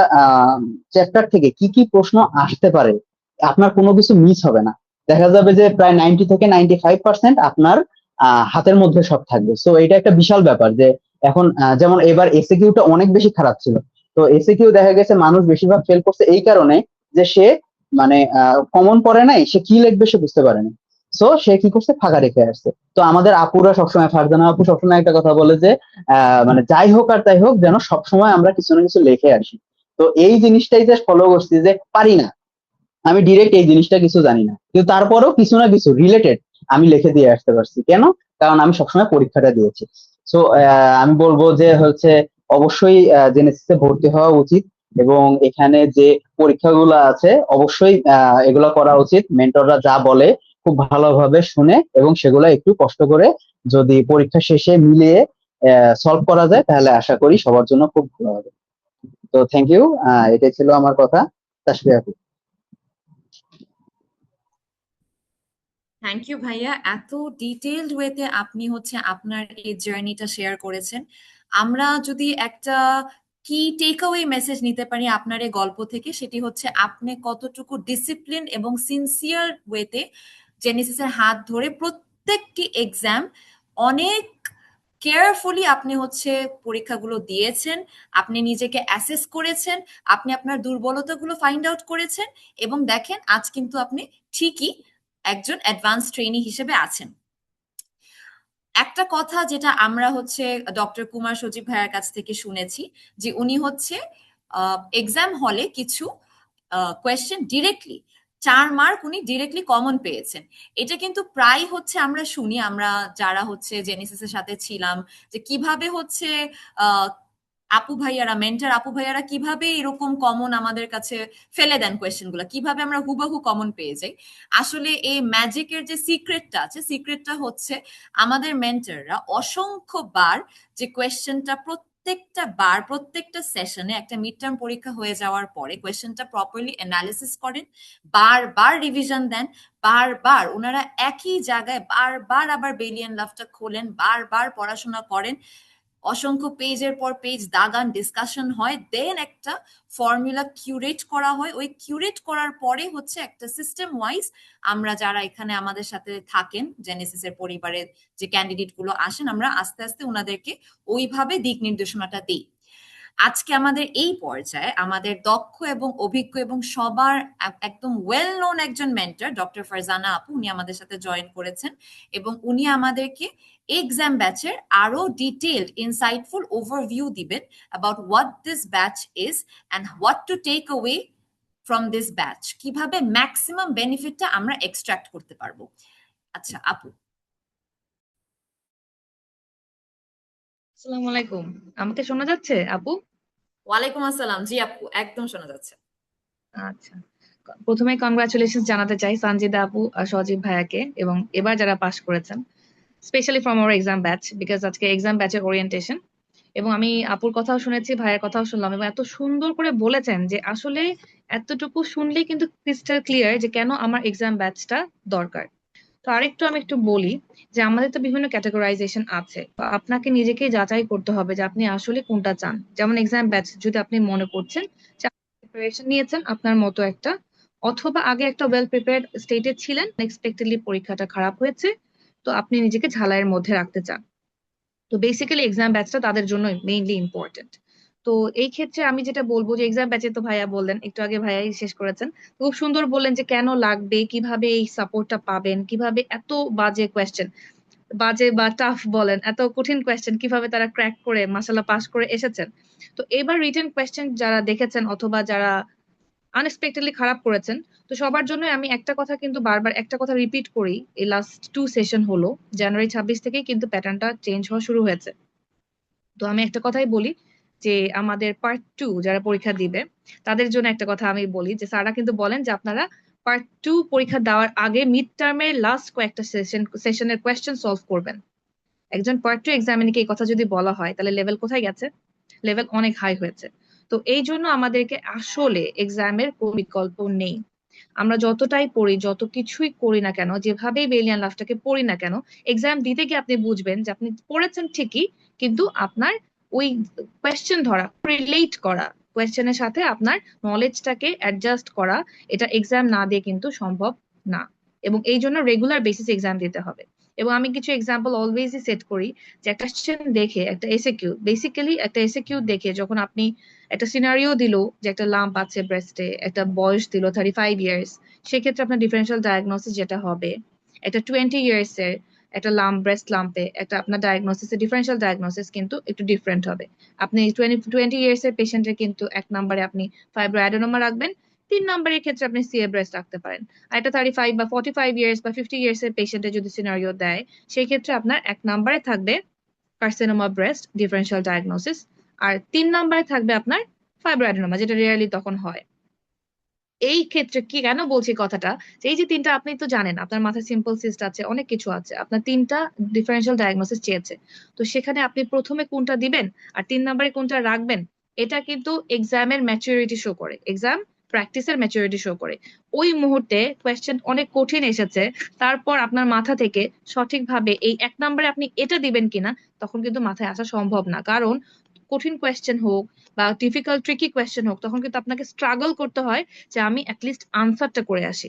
চ্যাপ্টার থেকে কি কি প্রশ্ন আসতে পারে, আপনার কোনো কিছু মিস হবে না। দেখা যাবে যে প্রায় 90 থেকে 95% আপনার হাতের মধ্যে সব থাকবে। সো এটা একটা বিশাল ব্যাপার যে এখন যেমন এবার এসএকিউটা অনেক বেশি খারাপ ছিল। তো এসএকিউ দেখা গেছে মানুষ বেশিরভাগ ফেল করছে এই কারণে যে সে মানে কমন পড়ে নাই, সে কি লিখবে সে বুঝতে পারেনি। সো সে কি করছে, ফাঁকা রেখে আসছে। তো আমাদের আপুরা সবসময়, ফারজানা আপু সবসময় একটা কথা বলে যে মানে যাই হোক আর তাই হোক যেন সবসময় আমরা কিছু না কিছু লিখে আসি। তো এই জিনিসটাই যে ফলো করছি যে পারি না, আমি ডিরেক্ট এই জিনিসটা কিছু জানি না, কিন্তু তারপরেও কিছু না কিছু রিলেটেড আমি লিখে দিয়ে আসতে পারছি। কেন? কারণ আমি সবসময় পরীক্ষাটা দিয়েছি। সো আমি বলবো যে হচ্ছে অবশ্যই জেনেসিসে ভর্তি হওয়া উচিত। এবং এখানে যে পরীক্ষাগুলো আছে অবশ্যই এগুলো করা উচিত। মেন্টররা যা বলে খুব ভালোভাবে শুনে এবং সেগুলো একটু কষ্ট করে যদি পরীক্ষা শেষে মিলিয়ে সলভ করা যায়, তাহলে আশা করি সবার জন্য খুব ভালো হবে। তো থ্যাংক ইউ, এটাই ছিল আমার কথা। তাসফিয়া আপু। থ্যাংক ইউ ভাইয়া, এত ডিটেইলড ওয়েতে আপনি হচ্ছে আপনার এই জার্নিটা শেয়ার করেছেন। আমরা যদি একটা কি টেক অ্যাওয়ে মেসেজ নিতে পারি আপনার এই গল্প থেকে, সেটি হচ্ছে আপনি কতটুকু ডিসিপ্লিন এবং সিনসিয়ার ওয়েতে জেনেসিসের হাত ধরে প্রত্যেকটি এক্সাম অনেক কেয়ারফুলি আপনি হচ্ছে পরীক্ষাগুলো দিয়েছেন, আপনি নিজেকে অ্যাসেস করেছেন, আপনি আপনার দুর্বলতাগুলো ফাইন্ড আউট করেছেন, এবং দেখেন আজ কিন্তু আপনি ঠিকই একজন অ্যাডভান্স ট্রেনি হিসেবে আছেন। একটা কথা যেটা আমরা হচ্ছে ডক্টর কুমার সজীব ভাইয়ের কাছ থেকে শুনেছি, যে উনি হচ্ছে এক্সাম হলে কিছু কোয়েশ্চেন ডিরেক্টলি 4 মার্ক উনি ডিরেক্টলি কমন পেয়েছেন। এটা কিন্তু প্রায় হচ্ছে আমরা শুনি, আমরা যারা হচ্ছে জেনেসিসের সাথে ছিলাম, যে কিভাবে হচ্ছে আহ আপু ভাইয়ারা, মেন্টার আপু ভাইয়ারা কিভাবে এরকম কমন আমাদের কাছে ফেলে দেন কোয়েশ্চেন গুলা, কিভাবে আমরা হুবাহু কমন পেয়ে যাই। আসলে এই ম্যাজিকের যে সিক্রেটটা আছে, সিক্রেটটা হচ্ছে আমাদের মেন্টররা অসংখ্যবার যে কোয়েশ্চেনটা প্রত্যেকটা বার প্রত্যেকটা সেশনে একটা মিড টার্ম পরীক্ষা হয়ে যাওয়ার পরে কোয়েশ্চেনটা প্রপারলি অ্যানালিসিস করেন, বারবার রিভিশন দেন, বারবার ওনারা একই জায়গায় বারবার আবার বেলিয়ান লাভটা খোলেন, বারবার পড়াশোনা করেন, অসংখ্য পেজের পর পেজ দাগান, ডিসকাশন হয়, দেন একটা ফর্মুলা কিউরেট করা হয়। ওই কিউরেট করার পরে হচ্ছে একটা সিস্টেম ওয়াইজ আমরা যারা এখানে আমাদের সাথে থাকেন জেনেসিসের পরিবারের যে ক্যান্ডিডেট গুলো আসেন, আমরা আস্তে আস্তে ওনাদেরকে ওইভাবে দিক নির্দেশনাটা দিই। আজকে আমাদের এই পর্যায়ে আমাদের দক্ষ এবং অভিজ্ঞ এবং সবার একদম ওয়েল নোন একজন মেন্টর ডক্টর ফারজানা আপু, উনি আমাদের সাথে জয়েন করেছেন এবং উনি আমাদেরকে এক্সাম ব্যাচের আরো ডিটেইলড ইনসাইটফুল ওভারভিউ দিবেন about what this batch is and what to take away from this batch, কিভাবে ম্যাক্সিমাম বেনিফিটটা আমরা এক্সট্রাক্ট করতে পারবো। আচ্ছা আপু। আসসালামু আলাইকুম। আমাকে শোনা যাচ্ছে আপু? ওয়ালাইকুম আসসালাম, জি আপু একদম শোনা যাচ্ছে। আচ্ছা, প্রথমে কংগ্রাচুলেশন জানাতে চাই সানজিদা আপু আর সজীব ভাইয়াকে এবং এবার যারা পাশ করেছেন, specially from our exam batch, because আজকে এক্সাম ব্যাচের ওরিয়েন্টেশন। এবং আমি আপুর কথাও শুনেছি, ভাইয়ের কথাও শুনলাম এবং এত সুন্দর করে বলেছেন যে আসলে এতটুকু শুনলেই কিন্তু ক্রিস্টাল ক্লিয়ার যে কেন আমার এক্সাম ব্যাচটা দরকার। তো আরেকটু আমি একটু বলি যে আমাদের তো বিভিন্ন ক্যাটাগরাইজেশন আছে, তো আপনাকে নিজেকে যাচাই করতে হবে যে আপনি আসলে কোনটা চান। যেমন এক্সাম ব্যাচ যদি আপনি মনে করছেন যে প্রিপারেশন নিয়েছেন আপনার মতো একটা, অথবা আগে একটা ওয়েল প্রিপেয়ার্ড স্টেটে ছিলেন, আনএক্সপেক্টেডলি পরীক্ষাটা খারাপ হয়েছে, তো আপনি নিজেকে ঝালাইয়ের মধ্যে রাখতে চান, তো বেসিক্যালি এক্সাম ব্যাচটা তাদের জন্য মেইনলি ইম্পর্টেন্ট। তো এই ক্ষেত্রে আমি যেটা বলবো যে এক্সাম ব্যাচে তো ভাইয়া বললেন, একটু আগে ভাইয়াই শেষ করেছেন, তো খুব সুন্দর বললেন যে কেন লাগবে, কিভাবে এই সাপোর্টটা পাবেন, কিভাবে এত বাজে কোয়েশ্চেন, বাজে বা টাফ বলেন, এত কঠিন কোয়েশ্চেন কিভাবে তারা ক্র্যাক করে মাশাআল্লাহ পাস করে এসেছেন। তো এবার রিটেন কোয়েশ্চেন যারা দেখেছেন অথবা যারা আনএক্সপেক্টেডলি খারাপ করেছেন, তো সবার জন্য আমি একটা কথা কিন্তু বারবার একটা কথা রিপিট করি, এই লাস্ট 2 সেশন হলো জানুয়ারি 26 থেকেই কিন্তু প্যাটার্নটা চেঞ্জ হওয়া শুরু হয়েছে। তো আমি একটা কথাই বলি যে আমাদের পার্ট 2 যারা পরীক্ষা দিবে তাদের জন্য একটা কথা আমি বলি যে স্যাররা কিন্তু বলেন যে আপনারা পার্ট 2 পরীক্ষা দেওয়ার আগে মিড টার্মের লাস্ট কয়েকটা সেশনের কোয়েশ্চেন সলভ করবেন। একজন পার্ট 2 এক্সামিনকে এই কথা যদি বলা হয় তাহলে লেভেল কোথায় গেছে? লেভেল অনেক হাই হয়েছে। তো এই জন্য আমাদেরকে আসলে এক্সামের কোনো বিকল্প নেই। আমরা যতটাই পড়ি, যত কিছুই করি না কেন, যেভাবেই বেলিয়ান লাভটাকে পড়ি না কেন, এক্সাম দিতে গিয়ে আপনি বুঝবেন যে আপনি পড়েছেন ঠিকই, কিন্তু আপনার ওই কোয়েশ্চেন ধরা, রিলেট করা কোয়েশ্চেনের সাথে আপনার নলেজটাকে অ্যাডজাস্ট করা, এটা এক্সাম না দিয়ে কিন্তু সম্ভব না। এবং এই জন্য রেগুলার বেসিস এক্সাম দিতে হবে। এবং আমি কিছু এক্সাম্পল অলওয়েজই সেট করি যে একটা কোয়েশ্চেন দেখে, একটা এসএকিউ, বেসিক্যালি একটা এসএকিউ দেখে যখন আপনি একটা সিনারিও দিল যে একটা লাম্প আছে ব্রেস্টে, একটা বয়স দিল 35 ইয়ার্স, সেক্ষেত্রে আপনার ডিফারেন্সিয়াল ডায়াগনোসিস যেটা হবে, একটা 20 ইয়ার্স এর একটা লাম্প, ব্রেস্ট লাম্পে একটা আপনার ডায়াগনোসিস, ডিফারেন্সিয়াল ডায়াগনোসিস কিন্তু একটু ডিফারেন্ট হবে। আপনি 20 ইয়ার্স এর পেশেন্টের কিন্তু 1 নম্বরে আপনি ফাইব্রোঅ্যাডেনোমা রাখবেন, 3 নম্বরের ক্ষেত্রে আপনি সিএ ব্রেস্ট রাখতে পারেন। আর একটা 35 বা 45 ইয়ার্স বা 50 ইয়ার্স এর পেশেন্টের যদি সিনারিও দেয়, সেই ক্ষেত্রে আপনার 1 নম্বরে থাকবে কার্সিনোমা ব্রেস্ট ডিফারেন্সিয়াল ডায়াগনোসিস, আর 3 নম্বরে থাকবে আপনার ফাইব্রোঅ্যাডেনোমা, যেটা রিয়ারলি তখন হয়। এই ক্ষেত্রে কি কেন বলছি কথাটা, যে এই যে তিনটা আপনি তো জানেন আপনার মাথায় সিম্পল সিস্ট আছে, অনেক কিছু আছে, আপনার তিনটা ডিফারেন্সিয়াল ডায়াগনোসিস চেয়েছে, তো সেখানে আপনি প্রথমে কোনটা দিবেন আর 3 নম্বরে কোনটা রাখবেন, এটা কিন্তু এক্সামের ম্যাচুরিটি শো করে, এক্সাম প্র্যাকটিসের ম্যাচুরিটি শো করে। ওই মুহূর্তে কোয়েশ্চেন অনেক কঠিন এসেছে, তারপর আপনার মাথা থেকে সঠিকভাবে এই 1 নম্বরে আপনি এটা দিবেন কিনা তখন কিন্তু মাথায় আসা সম্ভব না, কারণ কঠিন কোয়েশ্চেন হোক বা ডিফিকাল্ট ট্রিকি কোয়েশ্চেন হোক, তখন কিন্তু আপনাকে স্ট্রাগল করতে হয় যে আমি অ্যাটলিস্ট আনসারটা করে আসি।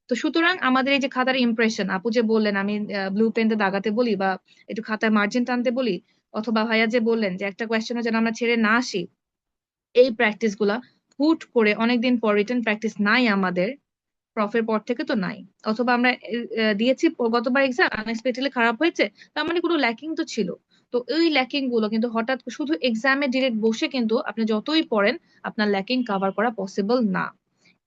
তো সুতরাং আমাদের এই যে খাতার ইমপ্রেশন, আপু যে বললেন আমি ব্লু পেনতে দাগাতে বলি বা একটু খাতায় মার্জিন টানতে বলি, অথবা ভাইয়া যে বললেন যে একটা কোয়েশ্চেনও যেন আমরা ছেড়ে না আসি, এই প্র্যাকটিস গুলা হুট করে অনেকদিন পর, রিটেন প্র্যাকটিস নাই আমাদের, প্রফের পর থেকে তো নাই, অথবা আমরা দিয়েছি গতবার এক্সাম আনএক্সপেক্টেডলি খারাপ হয়েছে, তার মানে কোনো ল্যাকিং তো ছিল। তো ওই ল্যাকিং গুলো কিন্তু হঠাৎ শুধু এক্সামে ডিরেক্ট বসে কিন্তু আপনি যতই পড়েন আপনার ল্যাকিং কভার করা পসিবল না।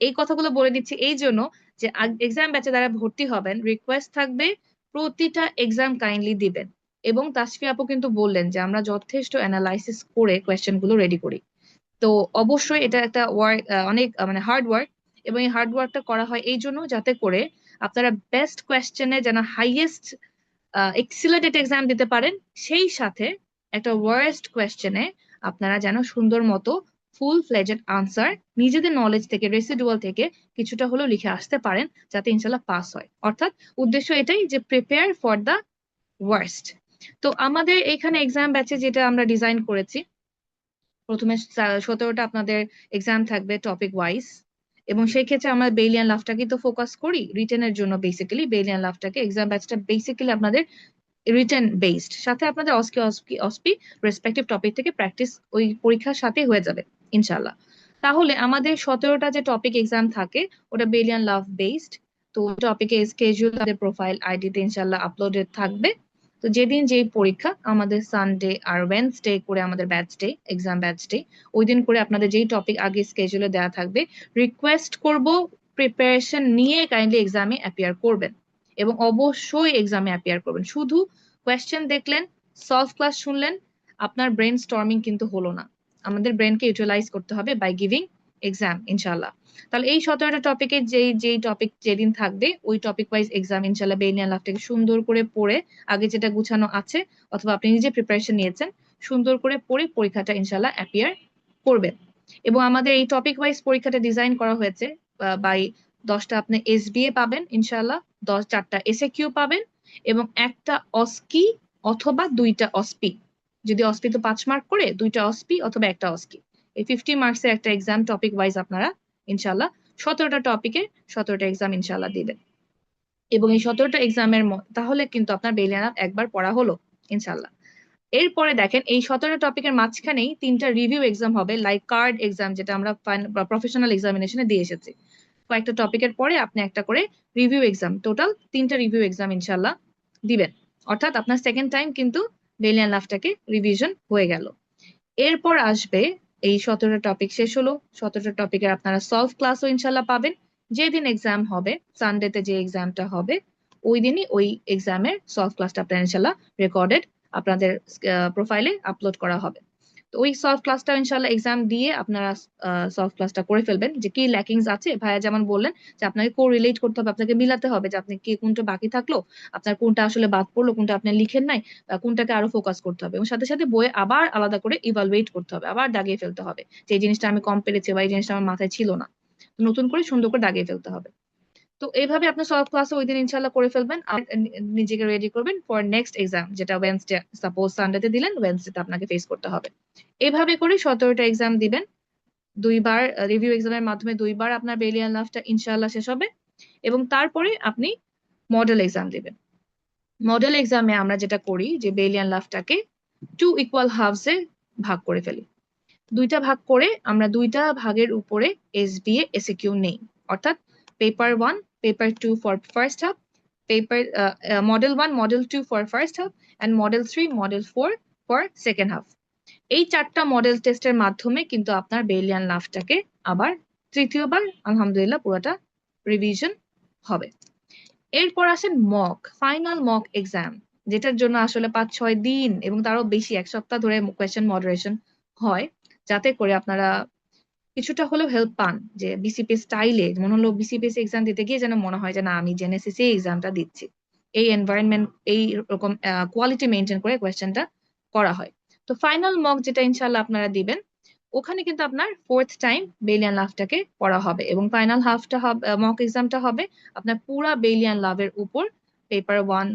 এই কথাগুলো বলে দিচ্ছি এই জন্য যে এক্সাম ব্যাচে যারা ভর্তি হবেন, রিকোয়েস্ট থাকবে প্রতিটা এক্সাম কাইন্ডলি দিবেন। এবং তাসফি আপু কিন্তু বললেন যে আমরা যথেষ্ট অ্যানালাইসিস করে কোয়েশ্চেন গুলো রেডি করি। তো অবশ্যই এটা একটা ওয়ার্ক, অনেক মানে হার্ড ওয়ার্ক, এবং এই হার্ড ওয়ার্কটা করা হয় এই জন্য যাতে করে আপনারা বেস্ট কোয়েশ্চেনে যেন হাইয়েস্ট এক্সিলেন্ট একটা এক্সাম দিতে পারেন, সেই সাথে একটা ওয়ার্স্ট কোয়েশ্চেনে আপনারা যেন সুন্দর মতো ফুল ফ্লেজেড আনসার নিজেদের নলেজ থেকে, রেসিডুয়াল থেকে কিছুটা হলেও লিখে আসতে পারেন, যাতে ইনশাল্লাহ পাস হয়। অর্থাৎ উদ্দেশ্য এটাই যে প্রিপেয়ার ফর দ্য ওয়ার্স্ট। তো আমাদের এখানে এক্সাম ব্যাচে যেটা আমরা ডিজাইন করেছি, প্রথমে 17টা আপনাদের এক্সাম থাকবে টপিক ওয়াইজ, এবং সেই ক্ষেত্রে আমরা বেলিয়ান লাভটাকে তো ফোকাস করি রিটেনের জন্য। বেসিক্যালি বেলিয়ান লাভটাকে এক্সাম ব্যাচটা বেসিক্যালি আপনাদের রিটেন বেসড, সাথে আপনাদের অসপি রেসপেক্টিভ টপিক থেকে প্র্যাকটিস ওই পরীক্ষার সাথে হয়ে যাবে ইনশাল্লাহ। তাহলে আমাদের 17টা যে টপিক এক্সাম থাকে ওটা বেলিয়ান লাভ বেসড। তো টপিকে স্কেজুল আমাদের প্রোফাইল আইডিতে ইনশাল্লাহ আপলোডেড থাকবে। তো যেদিন যেই পরীক্ষা আমাদের সানডে আর ওয়েডনেসডে করে আমাদের batch day, exam batch day, ওই দিন করে আপনাদের যেই টপিক আগে স্কেজুলে দেওয়া থাকবে, রিকোয়েস্ট করব প্রিপারেশন নিয়ে কাইন্ডলি এক্সামে অ্যাপিয়ার করবেন এবং অবশ্যই এক্সামে অ্যাপিয়ার করবেন। শুধু কোয়েশ্চেন দেখলেন, সলভ ক্লাস শুনলেন, আপনার ব্রেন স্টর্মিং কিন্তু হলো না। আমাদের ব্রেনকে ইউটিলাইজ করতে হবে বাই গিভিং এক্সাম ইনশাল্লাহ। তাহলে এই 17টা টপিকে যেই টপিক যেদিন থাকবে ওই টপিক ওয়াইজ এক্সাম ইনশাল্লাহ বেলিয়ান লাভ থেকে সুন্দর করে পড়ে, আগে যেটা গুছানো আছে অথবা আপনি নিজে প্রিপারেশন নিয়েছেন, সুন্দর করে পড়ে পরীক্ষাটা ইনশাল্লাহ অ্যাপিয়ার করবেন। এবং আমাদের এই টপিক ওয়াইজ পরীক্ষাটা ডিজাইন করা হয়েছে বাই 10টা আপনি এসবিএ পাবেন ইনশাল্লাহ, 4টা এসএকিউ পাবেন এবং একটা অস্কি অথবা 2টা অস্পি। যদি অস্পি তো 5 মার্ক করে, 2টা অস্পি অথবা একটা অস্কি। এই 50 মার্কসের একটা এক্সাম টপিক ওয়াইজ আপনারা ইনশাল্লাহ 17টা টপিকে 17টা এক্সাম ইনশাল্লাহ দিবেন। এবং এই 17টা এক্সামের তাহলে কিন্তু আপনার বেলিয়ান লাভ একবার পড়া হলো ইনশাল্লাহ। এরপরে দেখেন এই 17টা টপিকের মাঝখানেই 3টা রিভিউ এক্সাম হবে, লাইক কার্ড এক্সাম যেটা আমরা প্রফেশনাল এক্সামিনেশনে দিয়ে এসেছি। কয়েকটা টপিকের পরে আপনি একটা করে রিভিউ এক্সাম, টোটাল 3টা রিভিউ এক্সাম ইনশাল্লাহ দিবেন। অর্থাৎ আপনার সেকেন্ড টাইম কিন্তু বেলিয়ান লাভটাকে রিভিশন হয়ে গেল। এরপর আসবে এই 17টা টপিক শেষ হলো, 17টা টপিকের আপনারা সলভ ক্লাসও ইনশাল্লাহ পাবেন। যেদিন এক্সাম হবে, সানডেতে যে এক্সামটা হবে ওই দিনই ওই এক্সামের সলভ ক্লাসটা আপনার ইনশাল্লাহ রেকর্ডেড আপনাদের প্রোফাইলে আপলোড করা হবে। তো ওই সলভ ক্লাসটা ইনশাল্লাহ এক্সাম দিয়ে আপনারা সলভ ক্লাসটা করে ফেলবেন। যে কি ল্যাকিংস আছে ভাইয়া যেমন বললেন যে আপনাকে কোরিলেট করতে হবে, আপনাকে মিলাতে হবে যে আপনি কি কোনটা বাকি থাকলো, আপনার কোনটা আসলে বাদ পড়লো, কোনটা আপনি লিখেন নাই, কোনটাকে আরো ফোকাস করতে হবে এবং সাথে সাথে বইয়ে আবার আলাদা করে ইভালুয়েট করতে হবে, আবার দাগিয়ে ফেলতে হবে যে এই জিনিসটা আমি কম পেরেছি বা এই জিনিসটা আমার মাথায় ছিল না, নতুন করে সুন্দর করে দাগিয়ে ফেলতে হবে। তো এইভাবে আপনি সলভ ক্লাসে ওই দিন ইনশাল্লাহ করে ফেলবেন আর নিজেকে রেডি করবেন ফর নেক্সট এক্সাম, যেটা ওয়েডনেসডে, সাপোজ সানডেতে দিলেন, ওয়েডনেসডেতে আপনাকে ফেস করতে হবে। এইভাবে করে 17টা এক্সাম দিবেন, 2বার রিভিউ এক্সামের মাধ্যমে 2বার আপনার বেলিয়ান লাভটা ইনশাল্লাহ শেষ হবে এবং তারপরে আপনি মডেল এক্সাম দিবেন। মডেল এক্সামে আমরা যেটা করি যে বেলিয়ান লাভটাকে 2 ইকুয়াল হাফসে ভাগ করে ফেলি। 2টা ভাগ করে আমরা 2টা ভাগের উপরে এসবিএ এসএকিউ নেই, অর্থাৎ paper 1 paper 2 for first half, paper model 1 model 2 for first half and model 3 model 4 for second half. এই 4টা মডেল টেস্টের মাধ্যমে কিন্তু আপনার বেলিয়ান লাভটাকে আবার তৃতীয়বার আলহামদুলিল্লাহ পুরোটা রিভিশন হবে। এরপর আসেন মক, ফাইনাল মক এক্সাম, যেটার জন্য আসলে 5-6 দিন এবং তারও বেশি 1 সপ্তাহ ধরে কোয়েশ্চেন মডারেশন হয়, যাতে করে আপনারা কিছুটা হলেও হেল্প পান। যে বিসিপি স্টাইলে মনে হলো বিসিপিএস এক্সাম দিতে গিয়ে যেন মনে হয় যে না আমি জেনেসিসি এক্সামটা দিচ্ছি, এই এনভায়রনমেন্ট এই রকম কোয়ালিটি মেনটেন করে কোয়েশ্চেনটা করা হয়। তো ফাইনাল মক যেটা ইনশাল্লাহ আপনারা দিবেন, ওখানে কিন্তু আপনার 4th টাইম বেলিয়ান লাভটাকে পড়া হবে এবং ফাইনাল হাফটা হবে মক এক্সামটা হবে আপনার পুরা বেলিয়ান লাভের উপর, paper 1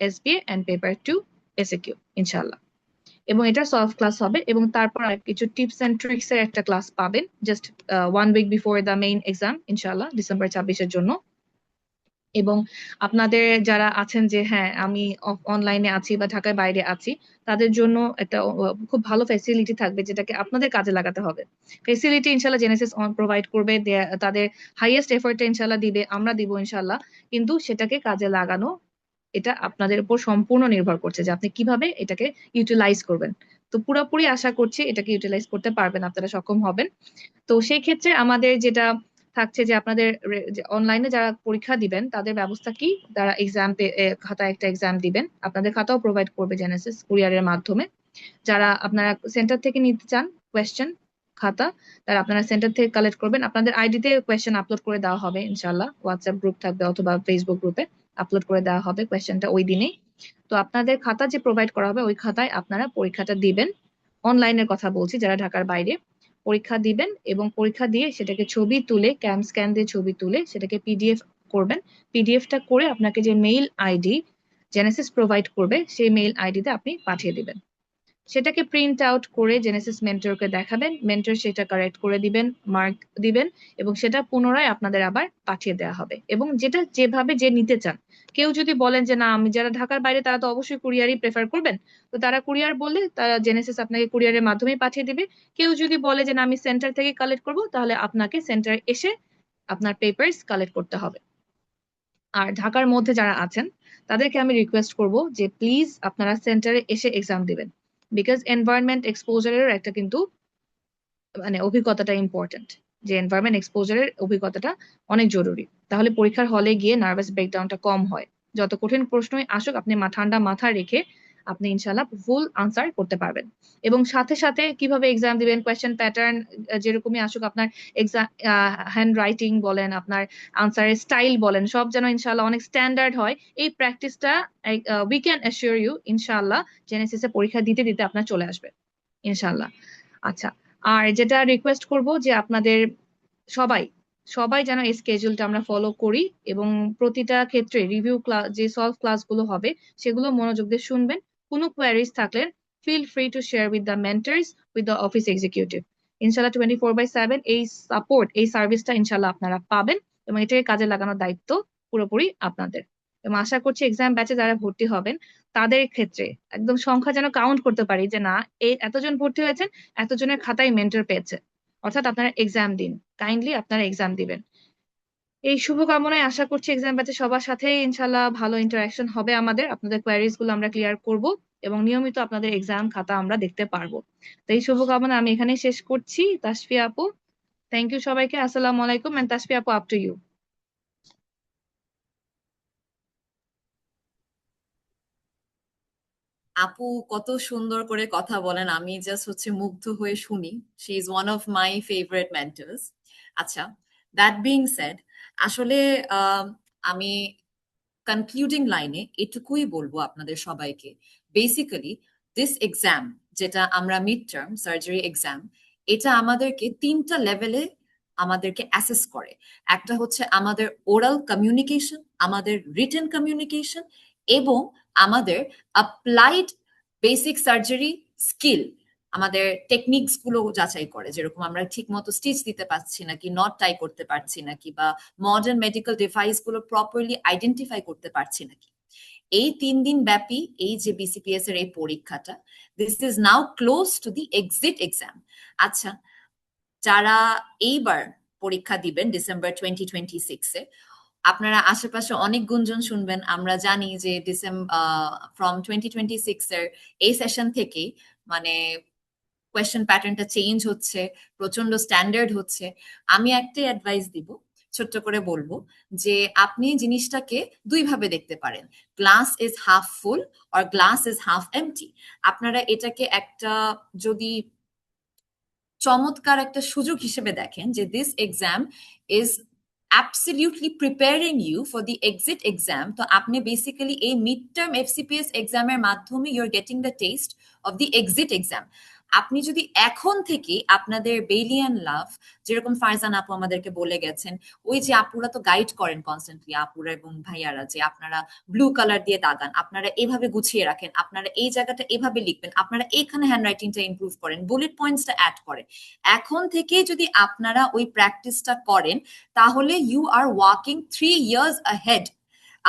SBA and paper 2 SAQ ইনশাল্লাহ। এবং এটা সলভ ক্লাস হবে এবং তারপর আর কিছু টিপস এন্ড ট্রিক্স এর একটা ক্লাস পাবেন just 1 week before the main exam ইনশাল্লাহ ডিসেম্বর 26-এর জন্য। এবং আপনাদের যারা আছেন যে হ্যাঁ আমি অনলাইনে আছি বা ঢাকার বাইরে আছি, তাদের জন্য একটা খুব ভালো ফ্যাসিলিটি থাকবে যেটাকে আপনাদের কাজে লাগাতে হবে। ফ্যাসিলিটি ইনশাল্লাহ জেনেসিস প্রোভাইড করবে, তাদের হাইয়েস্ট এফোর্টটা ইনশাল্লাহ দিবে, আমরা দিব ইনশাল্লাহ, কিন্তু সেটাকে কাজে লাগানো এটা আপনাদের উপর সম্পূর্ণ নির্ভর করছে যে আপনি কিভাবে এটাকে ইউটিলাইজ করবেন। তো পুরোপুরি আশা করছি এটাকে ইউটিলাইজ করতে পারবেন, আপনারা সক্ষম হবেন। তো সেই ক্ষেত্রে আমাদের যেটা থাকছে যে আপনাদের অনলাইনে যারা পরীক্ষা দিবেন তাদের ব্যবস্থা কি, তারা এক্সাম খাতায় একটা এক্সাম দিবেন, আপনাদের খাতাও প্রোভাইড করবে জেনেসিস কুরিয়ারের মাধ্যমে। যারা আপনারা সেন্টার থেকে নিতে চান কোয়েশ্চেন খাতা, তারা আপনারা সেন্টার থেকে কালেক্ট করবেন, আপনাদের আইডিতে কোয়েশ্চেন আপলোড করে দেওয়া হবে ইনশাল্লাহ, হোয়াটসঅ্যাপ গ্রুপ থাকবে অথবা ফেসবুক গ্রুপে আপলোড করে দেওয়া হবে কোয়েশ্চেনটা ওই দিনেই। তো আপনাদের খাতা যে প্রোভাইড করা হবে ওই খাতায় আপনারা পরীক্ষাটা দিবেন। অনলাইনের কথা বলছি, যারা ঢাকার বাইরে পরীক্ষা দিবেন এবং পরীক্ষা দিয়ে সেটাকে ছবি তুলে ক্যাম স্ক্যান দিয়ে ছবি তুলে সেটাকে পিডিএফ করবেন। পিডিএফটা করে আপনাকে যে মেইল আইডি জেনেসিস প্রোভাইড করবে সেই মেইল আইডিতে আপনি পাঠিয়ে দিবেন। সেটাকে প্রিন্ট আউট করে জেনেসিস মেন্টরকে দেখাবেন, মেন্টর সেটা কারেক্ট করে দিবেন, মার্ক দিবেন এবং সেটা পুনরায় আপনাদের আবার পাঠিয়ে দেওয়া হবে। এবং যেটা যেভাবে যে নিতে চান, কেউ যদি বলেন যে না, আমি যারা ঢাকার বাইরে তারা তো অবশ্যই কুরিয়ারই প্রেফার করবেন, তো তারা কুরিয়ার বললে তারা জেনেসিস আপনাকে কুরিয়ারের মাধ্যমে পাঠিয়ে দিবে। কেউ যদি বলে যে না, আমি সেন্টার থেকে কালেক্ট করব, তাহলে আপনাকে সেন্টারে এসে আপনার পেপারস কালেক্ট করতে হবে। আর ঢাকার মধ্যে যারা আছেন তাদেরকে আমি রিকোয়েস্ট করব যে প্লিজ আপনারা সেন্টারে এসে এক্সাম দিবেন, বিকজ এনভায়রনমেন্ট এক্সপোজারের একটা কিন্তু মানে অভিজ্ঞতাটা ইম্পর্টেন্ট, যে এনভায়রনমেন্ট এক্সপোজারের অভিজ্ঞতাটা অনেক জরুরি। তাহলে পরীক্ষার হলে গিয়ে নার্ভাস ব্রেকডাউনটা কম হয়। যত কঠিন প্রশ্নই আসুক, আপনি ঠান্ডা মাথা রেখে আপনি ইনশাল্লাহ ফুল আনসার করতে পারবেন। এবং সাথে সাথে কিভাবে এক্সাম দিবেন, কোয়েশ্চেন প্যাটার্ন যেরকমই আসুক, আপনার এক্সাম হ্যান্ড রাইটিং বলেন, আপনার আনসারের স্টাইল বলেন, সব যেন ইনশাল্লাহ অনেক স্ট্যান্ডার্ড হয়। এই প্র্যাকটিসটা উই ক্যান অ্যাসিওর ইউ ইনশাল্লাহ জেনেসিসে পরীক্ষা দিতে দিতে আপনার চলে আসবে ইনশাল্লাহ। আচ্ছা, আর যেটা রিকোয়েস্ট করব যে আপনাদের সবাই সবাই যেন এই স্কেজুলটা আমরা ফলো করি, এবং প্রতিটা ক্ষেত্রে রিভিউ ক্লাস, যে সলভ ক্লাসগুলো হবে সেগুলো মনোযোগ দিয়ে শুনবেন। কোনো কোয়ারিজ থাকলে feel free to share with the mentors, with the office executive. ইনশাল্লাহ 24/7 এই সাপোর্ট, এই সার্ভিসটা ইনশাল্লাহ আপনারা পাবেন, এবং এটাকে কাজে লাগানোর দায়িত্ব পুরোপুরি আপনাদের। এবং আশা করছি এক্সাম ব্যাচে যারা ভর্তি হবেন তাদের ক্ষেত্রে একদম সংখ্যা যেন কাউন্ট করতে পারি যে না, এই এতজন ভর্তি হয়েছেন, এতজনের খাতায় মেন্টর পেয়েছে, অর্থাৎ আপনারা এক্সাম দিন, কাইন্ডলি আপনারা এক্সাম দিবেন। এই শুভকামনায় আশা করছি এক্সাম ব্যাচে সবার সাথে ইনশাল্লাহ ভালো ইন্টারাকশন হবে আমাদের, আপনাদের কোয়ারিজ গুলো আমরা ক্লিয়ার করব, এবং নিয়মিত আপনাদের এক্সাম খাতা আমরা দেখতে পারবো। তো এই শুভকামনা আমি এখানে শেষ করছি। তাসফিয়া আপু, থ্যাংক ইউ সবাইকে, আসসালামু আলাইকুম। এন্ড তাসফিয়া আপু, আপ টু ইউ। আপু কত সুন্দর করে কথা বলেন, আমি জাস্ট মুগ্ধ হয়ে শুনি। She is one of my favourite mentors. আচ্ছা, দ্যাট বিং সেড, আসলে আমি কনক্লুডিং লাইনে এটুকুই বলবো আপনাদের সবাইকে। বেসিক্যালি দিস এক্সাম, যেটা আমরা মিড টার্ম সার্জারি এক্সাম, এটা আমাদেরকে 3টা লেভেলে আমাদেরকে অ্যাসেস করে। একটা হচ্ছে আমাদের ওরাল কমিউনিকেশন, আমাদের রিটেন কমিউনিকেশন, এবং আমাদের অ্যাপ্লাইড বেসিক সার্জারি স্কিল, আমাদের টেকনিক্স গুলো যাচাই করে। যেরকম আমরা ঠিক মতো স্টিচ দিতে পারছি নাকি, নট টাই করতে পারছি নাকি, বা মডার্ন মেডিকেল ডিভাইস গুলো প্রপারলি আইডেন্টিফাই করতে পারছি নাকি। এই 3 দিন ব্যাপী এই যে বিসিপিএস এর এই পরীক্ষাটা, this is now close to the exit exam. আচ্ছা, যারা এইবার পরীক্ষা দিবেন ডিসেম্বর 2026-এ, আপনারা আশেপাশে অনেক গুঞ্জন শুনবেন। আমরা জানি যে ফ্রম 2026-এর এই সেশন থেকেই মানে কোয়েশ্চেন প্যাটার্নটা চেঞ্জ হচ্ছে, প্রচন্ড স্ট্যান্ডার্ড হচ্ছে। আমি একটাই অ্যাডভাইস দিব, ছোট্ট করে বলবো, যে আপনি জিনিসটাকে দুইভাবে দেখতে পারেন, গ্লাস ইজ হাফ ফুল আর গ্লাস ইজ হাফ এমটি। আপনারা এটাকে একটা যদি চমৎকার একটা সুযোগ হিসেবে দেখেন যে this exam is absolutely preparing you for the exit exam, তো আপনি বেসিক্যালি এই মিড টার্ম এফসিপিএস এক্সামের মাধ্যমে you are getting the test of the exit exam. আপনি যদি এখন থেকে আপনাদের বেলিয়ান লাভ, যেরকম ফারজান আপু আমাদেরকে বলে গেছেন, ওই যে আপুরা তো গাইড করেন কনস্ট্যান্টলি, আপুরা এবং ভাইয়ারা, যে আপনারা ব্লু কালার দিয়ে দাগান, আপনারা এভাবে গুছিয়ে রাখেন, আপনারা এই জায়গাটা এভাবে লিখবেন, আপনারা এখানে হ্যান্ড রাইটিংটা ইমপ্রুভ করেন, বুলেট পয়েন্টসটা অ্যাড করেন। এখন থেকে যদি আপনারা ওই প্র্যাকটিসটা করেন, তাহলে you are walking 3 years ahead।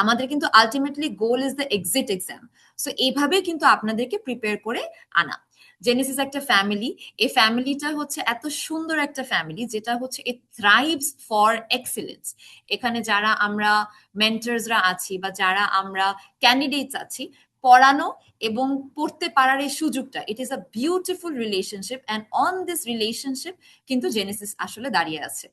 আমাদের কিন্তু ultimately goal is the exit exam. So এইভাবে কিন্তু আপনাদেরকে প্রিপেয়ার করে আনা। জেনেসিস একটা ফ্যামিলি, এই ফ্যামিলিটা এত সুন্দর একটা ফ্যামিলি, যেটা ইট থ্রাইভস ফর এক্সিলেন্স। এখানে যারা আমরা মেন্টরসরা আছি বা যারা আমরা ক্যান্ডিডেটস আছি, পড়ানো এবং পড়তে পারার এই সুযোগটা, it is a beautiful relationship, and on this relationship কিন্তু জেনেসিস আসলে দাঁড়িয়ে আছে।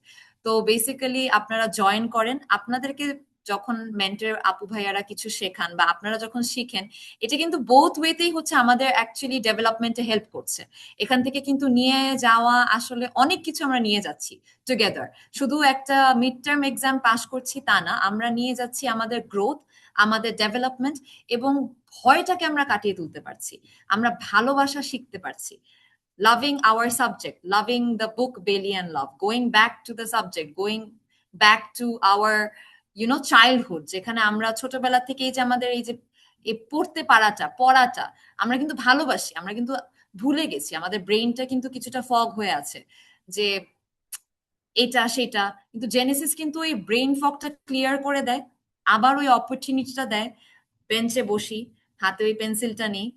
তো বেসিক্যালি আপনারা জয়েন করেন, আপনাদেরকে যখন মেন্টর আপু ভাইয়ারা কিছু শেখান বা আপনারা যখন শিখেন, এটা কিন্তু বোথ ওয়েতেই আমাদের অ্যাকচুয়ালি ডেভেলপমেন্টে হেল্প করছে। এখান থেকে কিন্তু নিয়ে যাওয়া আসলে অনেক কিছু আমরা নিয়ে যাচ্ছি টুগেদার। শুধু একটা মিড টার্ম এক্সাম পাস করছি তা না, আমরা নিয়ে যাচ্ছি আমাদের গ্রোথ, আমাদের ডেভেলপমেন্ট, এবং ভয়টাকে আমরা কাটিয়ে তুলতে পারছি, আমরা ভালোবাসা শিখতে পারছি। Loving our subject, loving the book Balian Love, going back to the subject, going back to our childhood, যেখানে আমরা ছোটবেলা থেকে এই যে আমাদের এই যে পড়তে পড়াটা আমরা কিন্তু ভালোবাসি, আমরা কিন্তু ভুলে গেছি, আমাদের ব্রেইনটা কিন্তু কিছুটা ফগ হয়ে আছে যে এটা সেটা, কিন্তু জেনেসিস কিন্তু এই ব্রেইন ফগটা ক্লিয়ার করে দেয়। আবার ওই অপরচুনিটিটা দেয়, বেঞ্চে বসি, হাতে ওই পেন্সিলটা নিই,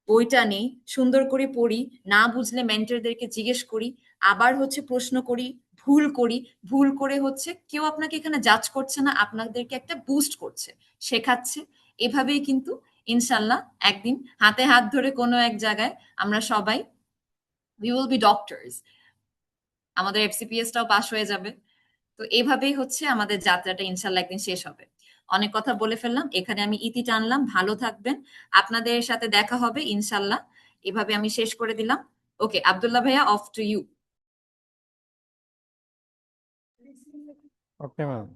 বইটা নেই, সুন্দর করে পড়ি, না বুঝলে মেন্টরদেরকে জিজ্ঞেস করি, আবার হচ্ছে প্রশ্ন করি, ভুল করে হচ্ছে কেউ আপনাকে এখানে জাজ করছে না, আপনাদেরকে একটা বুস্ট করছে, শেখাচ্ছে। এভাবেই কিন্তু ইনশাল্লাহ একদিন হাতে হাত ধরে কোনো এক জায়গায় আমরা সবাই উই উইল বি ডক্টরস, আমাদের এফসিপিএসটাও পাস হয়ে যাবে। তো এভাবেই হচ্ছে আমাদের যাত্রাটা ইনশাল্লাহ একদিন শেষ হবে। অনেক কথা বলে ফেললাম, এখানে আমি ইতি টানলাম। ভালো থাকবেন, আপনাদের সাথে দেখা হবে ইনশাল্লাহ। এভাবে আমি শেষ করে দিলাম। ওকে আব্দুল্লাহ ভাইয়া, of to you. Okay, ma'am.